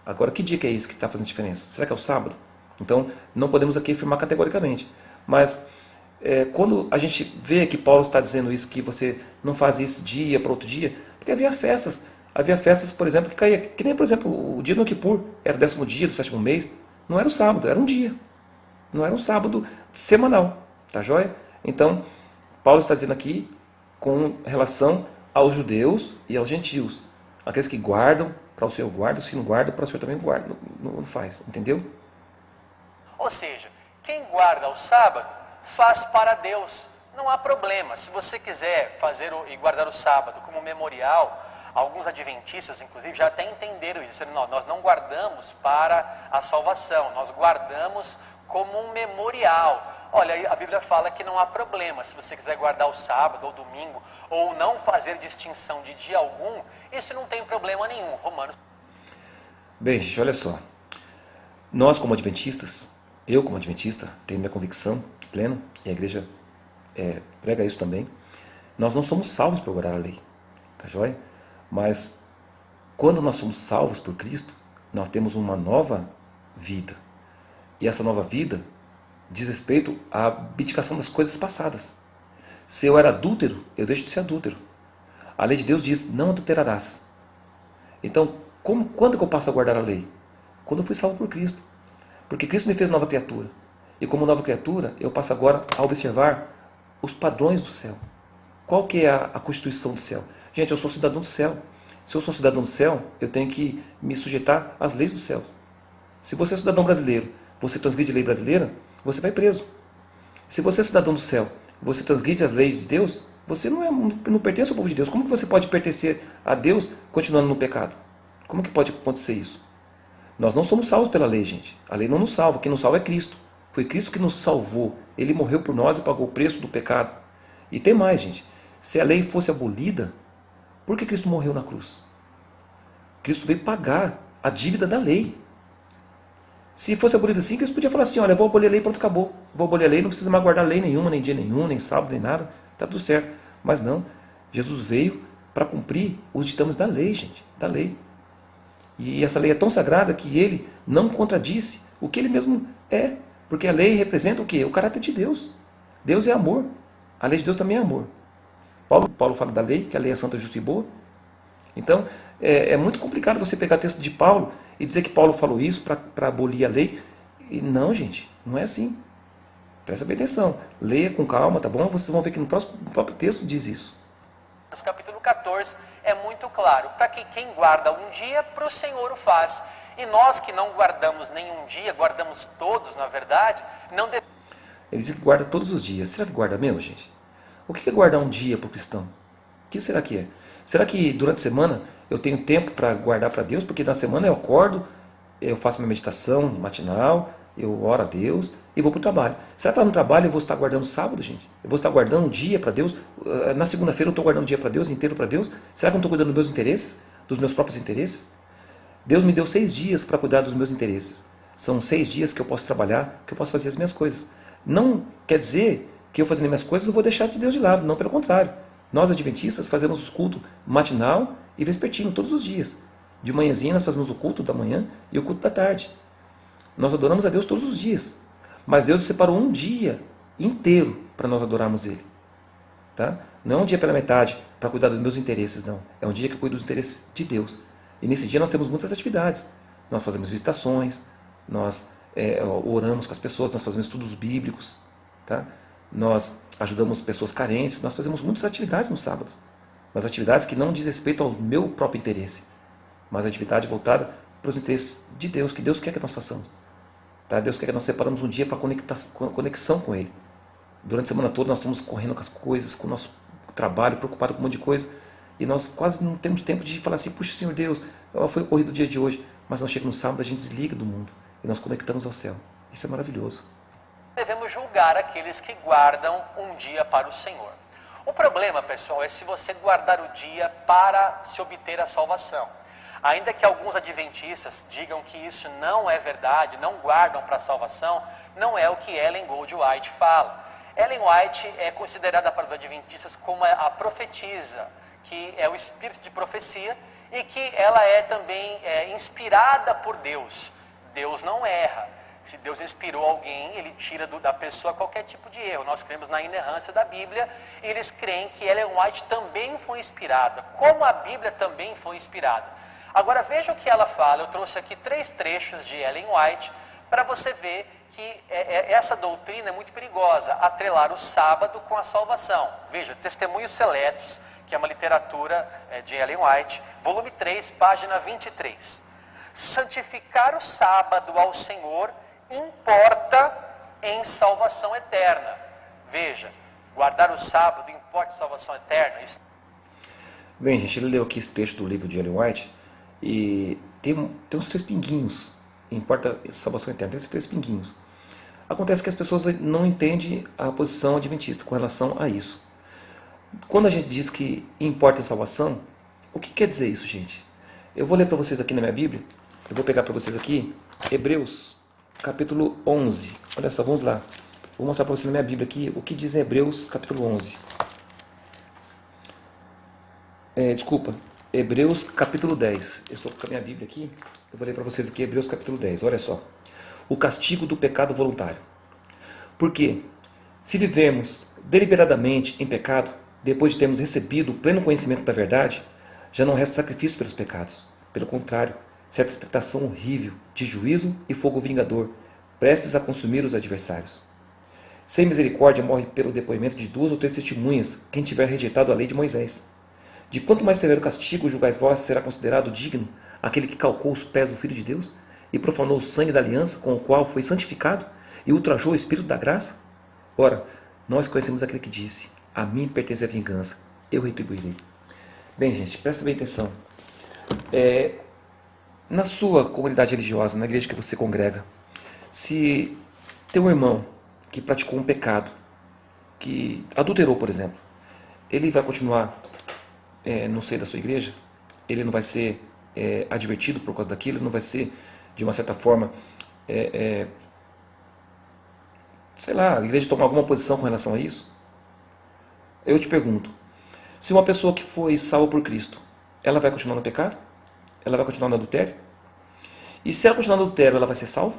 Agora, que dia que é esse que está fazendo diferença? Será que é o sábado? Então, não podemos aqui afirmar categoricamente. Mas, quando a gente vê que Paulo está dizendo isso, que você não faz esse dia para outro dia, porque havia festas, por exemplo, que caía, que nem, por exemplo, o dia do Yom Kippur, era o 10º dia do 7º mês, não era o sábado, era um dia. Não era um sábado semanal, tá joia? Então, Paulo está dizendo aqui com relação aos judeus e aos gentios. Aqueles que guardam, para o Senhor guarda, os que não guardam, para o Senhor também guarda, não faz, entendeu? Ou seja, quem guarda o sábado faz para Deus. Não há problema. Se você quiser fazer e guardar o sábado como memorial, alguns adventistas, inclusive, já até entenderam isso. Não, nós não guardamos para a salvação, nós guardamos como um memorial. Olha, a Bíblia fala que não há problema. Se você quiser guardar o sábado ou domingo, ou não fazer distinção de dia algum, isso não tem problema nenhum. Romanos. Bem, gente, olha só. Nós, como adventistas, eu, como adventista, tenho minha convicção plena, e a igreja prega isso também. Nós não somos salvos por guardar a lei, tá joia? Mas quando nós somos salvos por Cristo, nós temos uma nova vida. E essa nova vida diz respeito à abdicação das coisas passadas. Se eu era adúltero, eu deixo de ser adúltero. A lei de Deus diz: não adulterarás. Então, quando que eu passo a guardar a lei? Quando eu fui salvo por Cristo. Porque Cristo me fez nova criatura. E como nova criatura, eu passo agora a observar os padrões do céu. Qual que é a constituição do céu? Gente, eu sou cidadão do céu. Se eu sou cidadão do céu, eu tenho que me sujeitar às leis do céu. Se você é cidadão brasileiro, você transgride a lei brasileira, você vai preso. Se você é cidadão do céu, você transgride as leis de Deus, você não pertence ao povo de Deus. Como que você pode pertencer a Deus continuando no pecado? Como que pode acontecer isso? Nós não somos salvos pela lei, gente. A lei não nos salva. Quem nos salva é Cristo. Foi Cristo que nos salvou. Ele morreu por nós e pagou o preço do pecado. E tem mais, gente. Se a lei fosse abolida, por que Cristo morreu na cruz? Cristo veio pagar a dívida da lei. Se fosse abolida assim, Cristo podia falar assim: olha, vou abolir a lei, pronto, acabou. Vou abolir a lei, não precisa mais guardar lei nenhuma, nem dia nenhum, nem sábado, nem nada. Está tudo certo. Mas não. Jesus veio para cumprir os ditames da lei, gente. Da lei. E essa lei é tão sagrada que ele não contradisse o que ele mesmo é. Porque a lei representa o quê? O caráter de Deus. Deus é amor. A lei de Deus também é amor. Paulo fala da lei, que a lei é santa, justa e boa. Então, é muito complicado você pegar texto de Paulo e dizer que Paulo falou isso para abolir a lei. E não, gente, não é assim. Presta bem atenção. Leia com calma, tá bom? Vocês vão ver que no próprio texto diz isso. No capítulo 14 é muito claro, para que quem guarda um dia, para o Senhor o faz. E nós que não guardamos nenhum dia, guardamos todos, na verdade, não devemos. Ele diz que guarda todos os dias. Será que guarda mesmo, gente? O que é guardar um dia para o cristão? O que será que é? Será que durante a semana eu tenho tempo para guardar para Deus? Porque na semana eu acordo, eu faço minha meditação matinal, eu oro a Deus e vou para o trabalho. Será que lá no trabalho eu vou estar guardando sábado, gente? Eu vou estar guardando um dia para Deus? Na segunda-feira eu estou guardando um dia para Deus, inteiro para Deus? Será que eu não estou cuidando dos meus interesses? Dos meus próprios interesses? Deus me deu 6 dias para cuidar dos meus interesses. São 6 dias que eu posso trabalhar, que eu posso fazer as minhas coisas. Não quer dizer que eu fazendo as minhas coisas eu vou deixar de Deus de lado. Não, pelo contrário. Nós, adventistas, fazemos o culto matinal e vespertino, todos os dias. De manhãzinha nós fazemos o culto da manhã e o culto da tarde. Nós adoramos a Deus todos os dias. Mas Deus separou um dia inteiro para nós adorarmos Ele. Tá? Não é um dia pela metade para cuidar dos meus interesses, não. É um dia que eu cuido dos interesses de Deus. E nesse dia nós temos muitas atividades. Nós fazemos visitações, nós oramos com as pessoas, nós fazemos estudos bíblicos, tá? Nós ajudamos pessoas carentes, nós fazemos muitas atividades no sábado. Mas atividades que não diz respeito ao meu próprio interesse, mas atividade voltada para os interesses de Deus, que Deus quer que nós façamos. Tá? Deus quer que nós separamos um dia para conexão com Ele. Durante a semana toda nós estamos correndo com as coisas, com o nosso trabalho, preocupado com um monte de coisa, e nós quase não temos tempo de falar assim, puxa, Senhor Deus, foi corrido o dia de hoje, mas nós chegamos no sábado, a gente desliga do mundo e nós conectamos ao céu. Isso é maravilhoso. Devemos julgar aqueles que guardam um dia para o Senhor. O problema, pessoal, é se você guardar o dia para se obter a salvação. Ainda que alguns adventistas digam que isso não é verdade, não guardam para a salvação, não é o que Ellen Goldwhite fala. Ellen White é considerada para os adventistas como a profetisa, que é o espírito de profecia, e que ela é também inspirada por Deus. Deus não erra. Se Deus inspirou alguém, Ele tira da pessoa qualquer tipo de erro. Nós cremos na inerrância da Bíblia e eles creem que Ellen White também foi inspirada, como a Bíblia também foi inspirada. Agora veja o que ela fala. Eu trouxe aqui 3 trechos de Ellen White para você ver que essa doutrina é muito perigosa, atrelar o sábado com a salvação. Veja, Testemunhos Seletos, que é uma literatura de Ellen White, volume 3, página 23. Santificar o sábado ao Senhor importa em salvação eterna. Veja, guardar o sábado importa em salvação eterna. Isso... Bem, gente, ele leu aqui esse texto do livro de Ellen White e tem uns 3 pinguinhos. Importa em salvação eterna, tem esses 3 pinguinhos. Acontece que as pessoas não entendem a posição adventista com relação a isso. Quando a gente diz que importa em salvação, o que quer dizer isso, gente? Eu vou ler para vocês aqui na minha Bíblia, eu vou pegar para vocês aqui, Hebreus, capítulo 11. Olha só, vamos lá. Vou mostrar para vocês na minha Bíblia aqui o que diz em Hebreus, capítulo 11. Hebreus, capítulo 10. Eu estou com a minha Bíblia aqui, eu vou ler para vocês aqui Hebreus, capítulo 10. Olha só. O castigo do pecado voluntário. Porque, se vivemos deliberadamente em pecado, depois de termos recebido o pleno conhecimento da verdade, já não resta sacrifício pelos pecados. Pelo contrário, certa expectação horrível de juízo e fogo vingador, prestes a consumir os adversários. Sem misericórdia morre pelo depoimento de 2 ou 3 testemunhas quem tiver rejeitado a lei de Moisés. De quanto mais severo castigo julgais vós será considerado digno aquele que calcou os pés do Filho de Deus e profanou o sangue da aliança com o qual foi santificado e ultrajou o Espírito da graça? Ora, nós conhecemos aquele que disse, a mim pertence a vingança, eu retribuirei. Bem, gente, presta bem atenção. Na sua comunidade religiosa, na igreja que você congrega, se tem um irmão que praticou um pecado, que adulterou, por exemplo, ele vai continuar no seio da sua igreja? Ele não vai ser advertido por causa daquilo? Ele não vai ser, de uma certa forma, sei lá, a igreja tomar alguma posição com relação a isso? Eu te pergunto, se uma pessoa que foi salva por Cristo, ela vai continuar no pecado? Ela vai continuar no adultério? E se ela continuar no adultério, ela vai ser salva?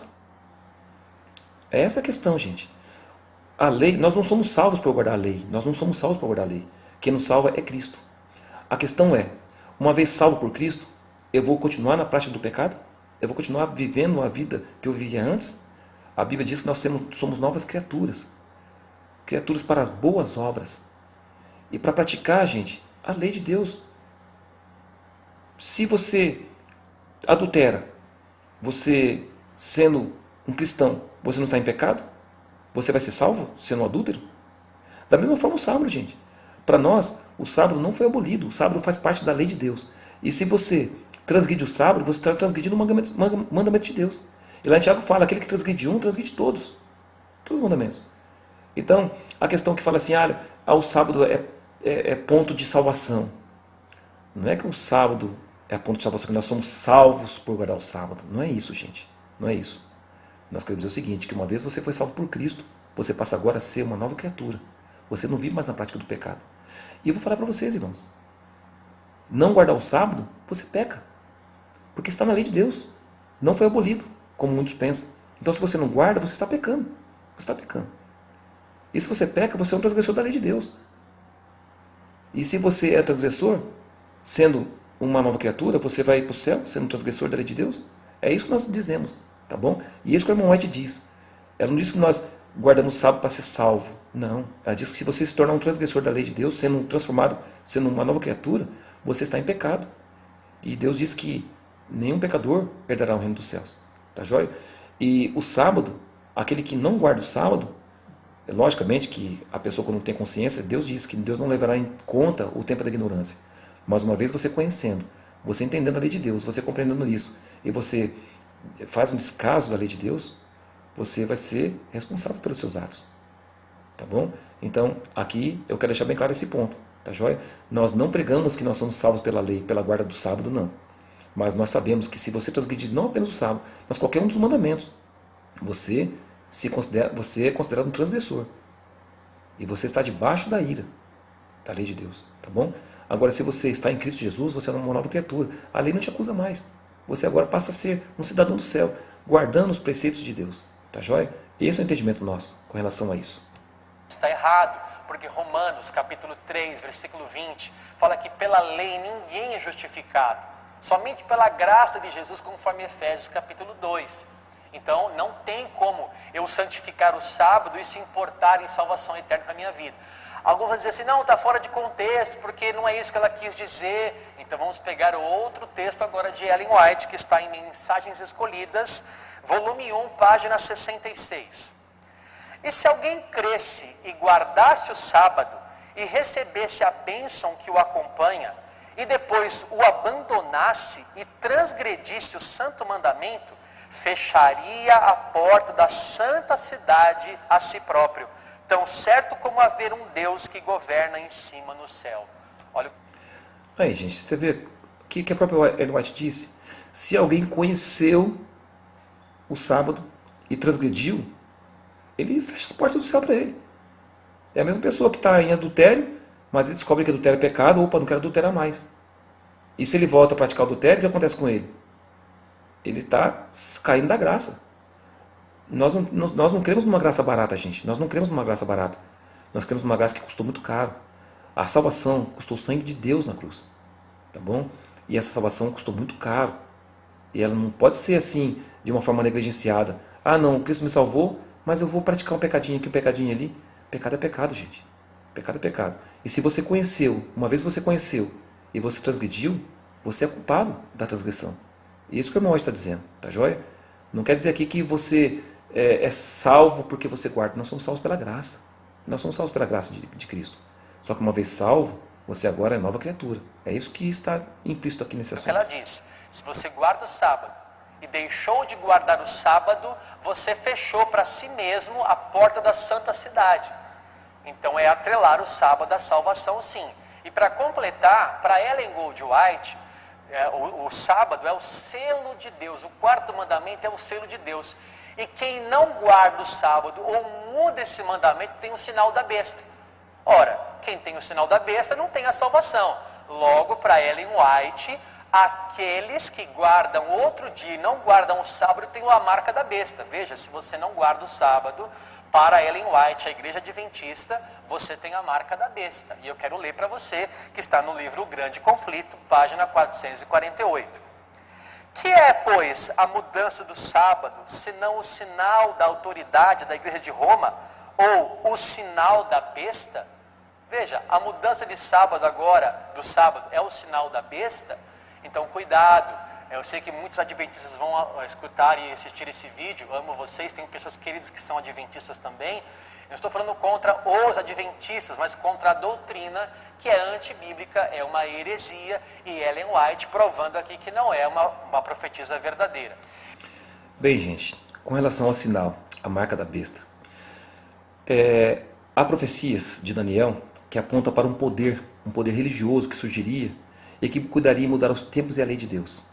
É essa a questão, gente. A lei, nós não somos salvos por guardar a lei. Nós não somos salvos por guardar a lei. Quem nos salva é Cristo. A questão é, uma vez salvo por Cristo, eu vou continuar na prática do pecado? Eu vou continuar vivendo a vida que eu vivia antes? A Bíblia diz que nós somos novas criaturas. Criaturas para as boas obras. E para praticar, gente, a lei de Deus. Se você adultera, você sendo um cristão, você não está em pecado? Você vai ser salvo sendo um adúltero? Da mesma forma o sábado, gente. Para nós, o sábado não foi abolido. O sábado faz parte da lei de Deus. E se você transgride o sábado, você está transgredindo o mandamento de Deus. E lá em Tiago fala, aquele que transgride um, transgride todos. Todos os mandamentos. Então, a questão que fala assim, o sábado é ponto de salvação. Não é que o sábado é ponto de salvação, que nós somos salvos por guardar o sábado. Não é isso, gente. Não é isso. Nós queremos dizer o seguinte, que uma vez você foi salvo por Cristo, você passa agora a ser uma nova criatura. Você não vive mais na prática do pecado. E eu vou falar para vocês, irmãos. Não guardar o sábado, você peca. Porque está na lei de Deus. Não foi abolido, como muitos pensam. Então, se você não guarda, você está pecando. Você está pecando. E se você peca, você é um transgressor da lei de Deus. E se você é transgressor, sendo uma nova criatura, você vai para o céu, sendo um transgressor da lei de Deus? É isso que nós dizemos, tá bom? E isso que a irmã White diz. Ela não diz que nós guardamos o sábado para ser salvo. Não. Ela diz que se você se tornar um transgressor da lei de Deus, sendo transformado, sendo uma nova criatura, você está em pecado. E Deus diz que nenhum pecador herdará o reino dos céus. Tá joia? E o sábado, aquele que não guarda o sábado, logicamente que a pessoa quando não tem consciência, Deus diz que Deus não levará em conta o tempo da ignorância. Mas uma vez você conhecendo, você entendendo a lei de Deus, você compreendendo isso, e você faz um descaso da lei de Deus, você vai ser responsável pelos seus atos. Tá bom? Então, aqui eu quero deixar bem claro esse ponto. Tá joia? Nós não pregamos que nós somos salvos pela lei, pela guarda do sábado, não. Mas nós sabemos que se você transgredir não apenas o sábado, mas qualquer um dos mandamentos, você é considerado um transgressor. E você está debaixo da ira da lei de Deus. Tá bom? Agora, se você está em Cristo Jesus, você é uma nova criatura. A lei não te acusa mais. Você agora passa a ser um cidadão do céu, guardando os preceitos de Deus. Tá joia? Esse é o entendimento nosso com relação a isso. Está errado, porque Romanos capítulo 3, versículo 20, fala que pela lei ninguém é justificado, somente pela graça de Jesus, conforme Efésios capítulo 2. Então não tem como eu santificar o sábado e se importar em salvação eterna para a minha vida. Alguns vão dizer assim, não, está fora de contexto, porque não é isso que ela quis dizer. Então vamos pegar o outro texto agora de Ellen White, que está em Mensagens Escolhidas, volume 1, página 66. E se alguém cresce e guardasse o sábado e recebesse a bênção que o acompanha, e depois o abandonasse e transgredisse o santo mandamento, fecharia a porta da santa cidade a si próprio, tão certo como haver um Deus que governa em cima no céu. Olha. Aí, gente, você vê o que a própria Ellen White disse? Se alguém conheceu o sábado e transgrediu, ele fecha as portas do céu para ele. É a mesma pessoa que está em adultério, mas ele descobre que adultério é pecado, opa, não quero adulterar mais. E se ele volta a praticar o adultério, o que acontece com ele? Ele está caindo da graça. Nós não cremos numa graça barata, gente. Nós não cremos numa graça barata. Nós cremos numa graça que custou muito caro. A salvação custou o sangue de Deus na cruz. Tá bom? E essa salvação custou muito caro. E ela não pode ser assim, de uma forma negligenciada. Ah, não, Cristo me salvou, mas eu vou praticar um pecadinho aqui, um pecadinho ali. Pecado é pecado, gente. Pecado é pecado. E se você conheceu, uma vez você conheceu e você transgrediu, você é culpado da transgressão. Isso que o irmão está dizendo, tá joia? Não quer dizer aqui que você é salvo porque você guarda. Nós somos salvos pela graça. Nós somos salvos pela graça de Cristo. Só que uma vez salvo, você agora é nova criatura. É isso que está implícito aqui nesse assunto. Ela diz, se você guarda o sábado e deixou de guardar o sábado, você fechou para si mesmo a porta da santa cidade. Então é atrelar o sábado à salvação, sim. E para completar, para Ellen Gold White, o sábado é o selo de Deus. O quarto mandamento é o selo de Deus. E quem não guarda o sábado ou muda esse mandamento tem o sinal da besta. Ora, quem tem o sinal da besta não tem a salvação. Logo, para Ellen White, aqueles que guardam outro dia e não guardam o sábado têm a marca da besta. Veja, se você não guarda o sábado, para Ellen White, a igreja adventista, você tem a marca da besta. E eu quero ler para você, que está no livro O Grande Conflito, página 448. Que é, pois, a mudança do sábado, senão o sinal da autoridade da igreja de Roma, ou o sinal da besta? Veja, a mudança de sábado agora, do sábado, é o sinal da besta? Então, cuidado. Eu sei que muitos adventistas vão escutar e assistir esse vídeo. Amo vocês, tenho pessoas queridas que são adventistas também. Eu estou falando contra os adventistas, mas contra a doutrina que é antibíblica, é uma heresia, e Ellen White provando aqui que não é uma profetisa verdadeira. Bem, gente, com relação ao sinal, a marca da besta, há profecias de Daniel que apontam para um poder religioso que surgiria e que cuidaria de mudar os tempos e a lei de Deus.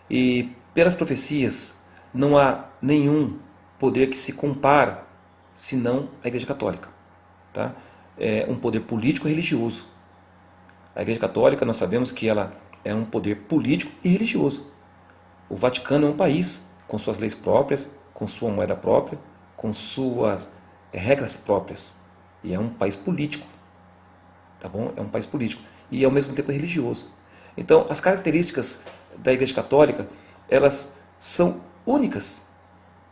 E pelas profecias não há nenhum poder que se compara senão a Igreja Católica, tá? É um poder político e religioso. A Igreja Católica, nós sabemos que ela é um poder político e religioso. O Vaticano é um país com suas leis próprias, com sua moeda própria, com suas regras próprias. E é um país político, tá bom? É um país político e ao mesmo tempo é religioso. Então, as características da Igreja Católica, elas são únicas.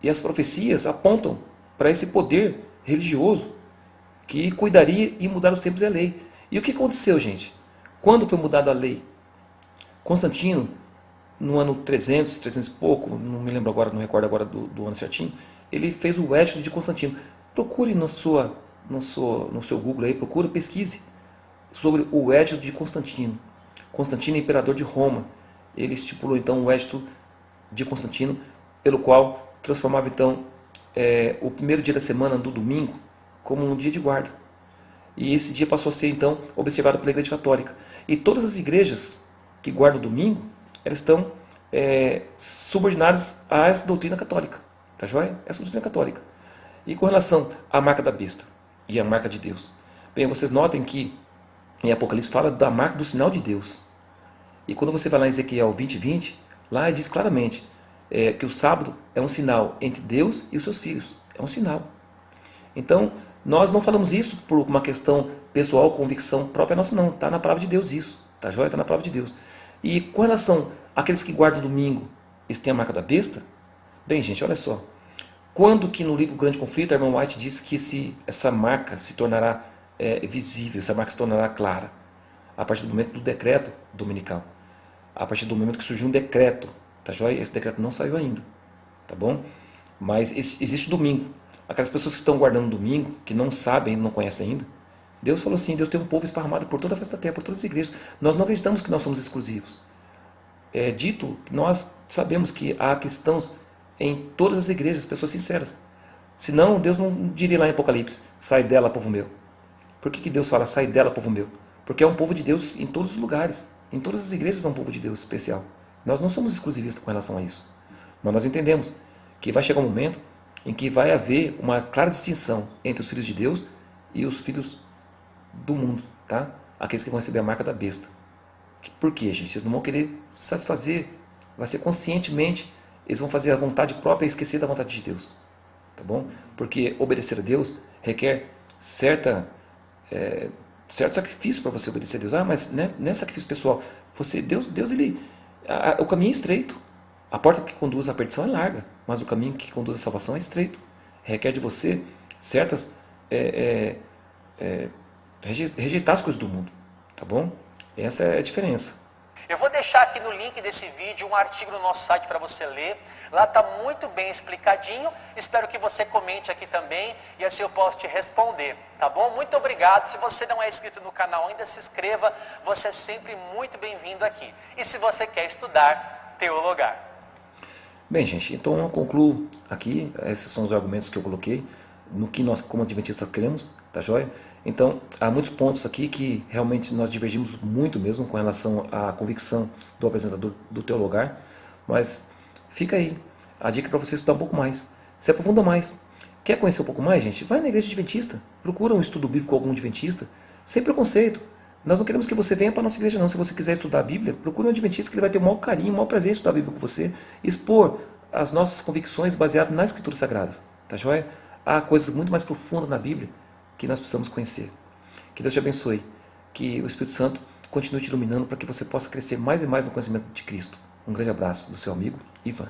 E as profecias apontam para esse poder religioso que cuidaria e mudar os tempos e a lei. E o que aconteceu, gente? Quando foi mudada a lei? Constantino, no ano 300, 300 e pouco, não me lembro agora, não recordo agora do ano certinho, ele fez o Édito de Constantino. Procure no seu Google aí, procure, pesquise sobre o Édito de Constantino. Constantino, imperador de Roma. Ele estipulou então o Édito de Constantino, pelo qual transformava então o primeiro dia da semana, do domingo, como um dia de guarda. E esse dia passou a ser então observado pela Igreja Católica. E todas as igrejas que guardam o domingo, elas estão subordinadas à doutrina católica. Tá joia? Essa doutrina católica. E com relação à marca da besta e à marca de Deus. Bem, vocês notem que em Apocalipse fala da marca do sinal de Deus. E quando você vai lá em Ezequiel 20:20, lá diz claramente que o sábado é um sinal entre Deus e os seus filhos. É um sinal. Então, nós não falamos isso por uma questão pessoal, convicção própria nossa, não. Está na palavra de Deus isso. Tá joia? Está na palavra de Deus. E com relação àqueles que guardam o domingo, eles têm a marca da besta? Bem, gente, olha só. Quando que no livro Grande Conflito, a irmã White diz que essa marca se tornará visível, essa marca se tornará clara? A partir do momento do decreto dominical. A partir do momento que surgiu um decreto. Tá joia? Esse decreto não saiu ainda. Tá bom? Mas existe domingo. Aquelas pessoas que estão guardando domingo, que não sabem, não conhecem ainda, Deus falou assim, Deus tem um povo esparramado por toda a face da terra, por todas as igrejas. Nós não acreditamos que nós somos exclusivos. É dito que nós sabemos que há cristãos em todas as igrejas, pessoas sinceras. Senão, Deus não diria lá em Apocalipse, sai dela, povo meu. Por que Deus fala, sai dela, povo meu? Porque é um povo de Deus em todos os lugares. Em todas as igrejas é um povo de Deus especial. Nós não somos exclusivistas com relação a isso. Mas nós entendemos que vai chegar um momento em que vai haver uma clara distinção entre os filhos de Deus e os filhos do mundo, tá? Aqueles que vão receber a marca da besta. Por quê, gente? Eles não vão querer satisfazer, vai ser conscientemente, eles vão fazer a vontade própria e esquecer da vontade de Deus, tá bom? Porque obedecer a Deus requer certo sacrifício para você obedecer a Deus. Ah, mas não é sacrifício pessoal. Deus o caminho é estreito. A porta que conduz à perdição é larga, mas o caminho que conduz à salvação é estreito. Requer de você rejeitar as coisas do mundo, tá bom? Essa é a diferença. Eu vou deixar aqui no link desse vídeo um artigo no nosso site para você ler. Lá está muito bem explicadinho. Espero que você comente aqui também e assim eu posso te responder, tá bom? Muito obrigado. Se você não é inscrito no canal ainda, se inscreva. Você é sempre muito bem-vindo aqui. E se você quer estudar, teologar. Bem, gente, então eu concluo aqui. Esses são os argumentos que eu coloquei no que nós, como adventistas, cremos, tá joia? Então, há muitos pontos aqui que realmente nós divergimos muito mesmo com relação à convicção do apresentador do Teologar, mas fica aí a dica para você estudar um pouco mais, se aprofunda mais. Quer conhecer um pouco mais, gente? Vai na igreja adventista, procura um estudo bíblico com algum adventista, sem preconceito. Nós não queremos que você venha para a nossa igreja não. Se você quiser estudar a Bíblia, procure um adventista que ele vai ter o maior carinho, o maior prazer em estudar a Bíblia com você, expor as nossas convicções baseadas nas Escrituras Sagradas, tá joia? Há coisas muito mais profundas na Bíblia que nós precisamos conhecer. Que Deus te abençoe, que o Espírito Santo continue te iluminando para que você possa crescer mais e mais no conhecimento de Cristo. Um grande abraço do seu amigo Ivan.